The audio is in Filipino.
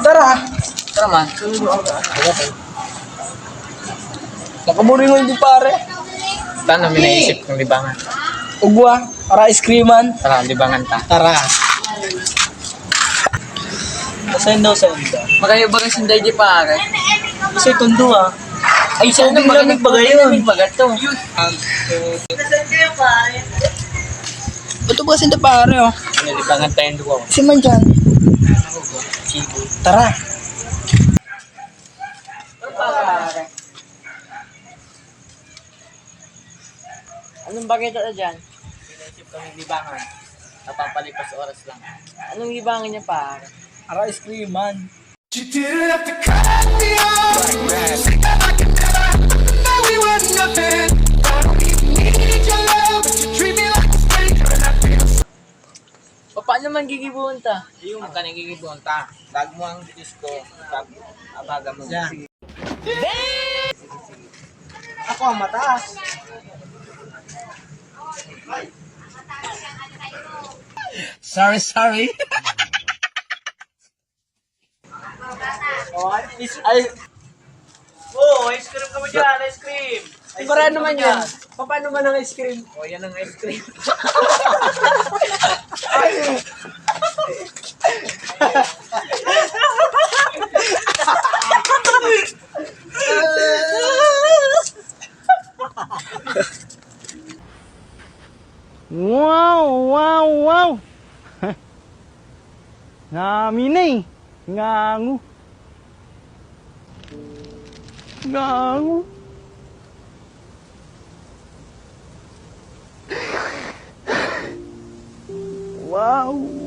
Tara! Tara man. Nakaburingon di pare. Paano may naisip ng libangan? Ugwa, para ice creaman. Tara, libangan ta. Tara. Masaya daw sa unda. Magayo ba kasi hindi pare? Kasi tundo ah. Ay, sa Ano unda lamig ba gayon? Lamig ba gato? Ito ba kasi pare oh. Libangan tayong duwa. Si man dyan. Sibo. Tara. Pare. Anong bagay na dyan? Pinaisip kami libangan. Napapalipas oras lang. Anong libangan niya pare? Para ice creaman. You didn't have to cut me off. Say that I could never know we were nothing. I don't even need your love, but you treat me like a stranger, and I feel so. Paano man gigibuhan ta? Yung ang kanang gigibuhan ta. Lag mo ang disco. Abaga mo. Yeah. Ako ang mataas. Sorry. Ice cream ka mo dyan, ice cream. Para naman yan. Paano man ang ice cream? O, yan ang ice cream. Wow! Naminay! Ngangu! Wow!